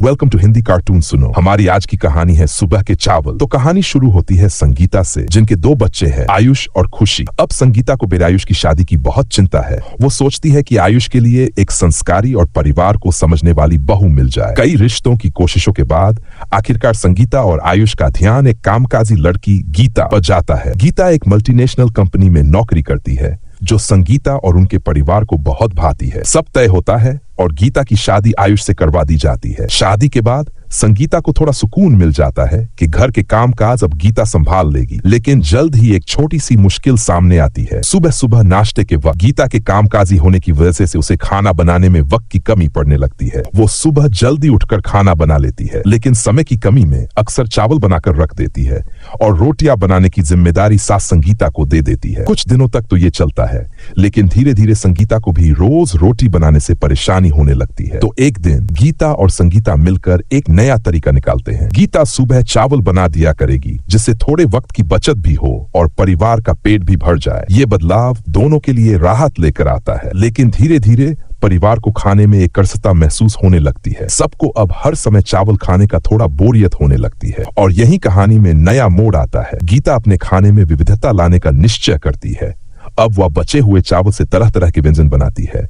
Welcome to Hindi cartoon सुनो। हमारी आज की कहानी है सुबह के चावल। तो कहानी शुरू होती है संगीता से, जिनके दो बच्चे हैं, आयुष और खुशी। अब संगीता को बेरायुष की शादी की बहुत चिंता है। वो सोचती है कि आयुष के लिए एक संस्कारी और परिवार को समझने वाली बहू मिल जाए। कई रिश्तों की कोशिशों के बाद आखिरकार संगीता और आयुष का ध्यान एक कामकाजी लड़की गीता पर जाता है। गीता एक मल्टीनेशनल कंपनी में नौकरी करती है, जो संगीता और उनके परिवार को बहुत भाती है। सब तय होता है और गीता की शादी आयुष से करवा दी जाती है। शादी के बाद संगीता को थोड़ा सुकून मिल जाता है कि घर के कामकाज अब गीता संभाल लेगी। लेकिन जल्द ही एक छोटी सी मुश्किल सामने आती है। सुबह सुबह नाश्ते के वक्त गीता के कामकाजी होने की वजह से उसे खाना बनाने में वक्त की कमी पड़ने लगती है। वो सुबह जल्दी उठकर खाना बना लेती है, लेकिन समय की कमी में अक्सर चावल बनाकर रख देती है और रोटियां बनाने की जिम्मेदारी सास संगीता को दे देती है। कुछ दिनों तक तो ये चलता है, लेकिन धीरे धीरे संगीता को भी रोज रोटी बनाने से परेशानी होने लगती है। तो एक दिन गीता और संगीता मिलकर एक नया तरीका निकालते हैं। गीता सुबह चावल बना दिया करेगी, जिससे थोड़े वक्त की बचत भी हो और परिवार का पेट भी भर जाए। ये बदलाव दोनों के लिए राहत लेकर आता है, लेकिन धीरे धीरे परिवार को खाने में एक करसता महसूस होने लगती है। सबको अब हर समय चावल खाने का थोड़ा बोरियत होने लगती है और यही कहानी में नया मोड़ आता है। गीता अपने खाने में विविधता लाने का निश्चय करती है। अब वह बचे हुए चावल से तरह तरह के व्यंजन बनाती है।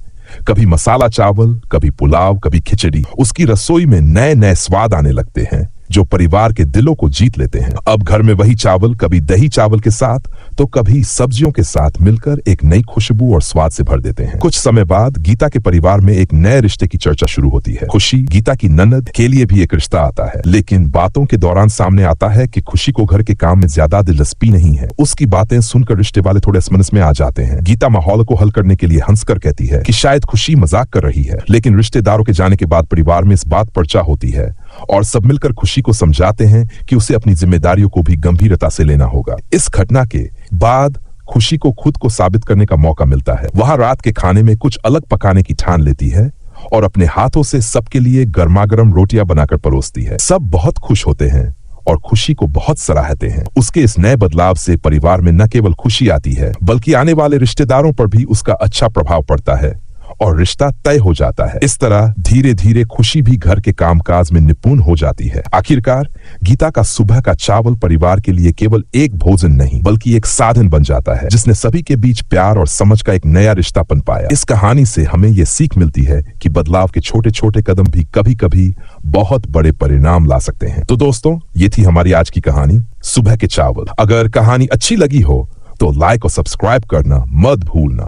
कभी मसाला चावल, कभी पुलाव, कभी खिचड़ी। उसकी रसोई में नए नए स्वाद आने लगते हैं जो परिवार के दिलों को जीत लेते हैं। अब घर में वही चावल कभी दही चावल के साथ तो कभी सब्जियों के साथ मिलकर एक नई खुशबू और स्वाद से भर देते हैं। कुछ समय बाद गीता के परिवार में एक नए रिश्ते की चर्चा शुरू होती है। खुशी, गीता की ननद, के लिए भी एक रिश्ता आता है, लेकिन बातों के दौरान सामने आता है कि खुशी को घर के काम में ज्यादा दिलचस्पी नहीं है। उसकी बातें सुनकर रिश्ते वाले थोड़े असमंजस में आ जाते हैं। गीता माहौल को हल करने के लिए हंसकर कहती है कि शायद खुशी मजाक कर रही है, लेकिन रिश्तेदारों के जाने के बाद परिवार में इस बात पर चर्चा होती है और सब मिलकर खुशी को समझाते हैं कि उसे अपनी जिम्मेदारियों को भी गंभीरता से लेना होगा। इस घटना के बाद खुशी को खुद को साबित करने का मौका मिलता है। वह रात के खाने में कुछ अलग पकाने की ठान लेती है और अपने हाथों से सबके लिए गर्मागर्म रोटियां बनाकर परोसती है। सब बहुत खुश होते हैं और खुशी को बहुत सराहते हैं। उसके इस नए बदलाव से परिवार में न केवल खुशी आती है, बल्कि आने वाले रिश्तेदारों पर भी उसका अच्छा प्रभाव पड़ता है और रिश्ता तय हो जाता है। इस तरह धीरे धीरे खुशी भी घर के कामकाज में निपुण हो जाती है। आखिरकार गीता का सुबह का चावल परिवार के लिए केवल एक भोजन नहीं, बल्कि एक साधन बन जाता है, जिसने सभी के बीच प्यार और समझ का एक नया रिश्ता पन पाया। इस कहानी से हमें ये सीख मिलती है कि बदलाव के छोटे छोटे कदम भी कभी कभी बहुत बड़े परिणाम ला सकते हैं। तो दोस्तों, ये थी हमारी आज की कहानी सुबह के चावल। अगर कहानी अच्छी लगी हो तो लाइक और सब्सक्राइब करना मत भूलना।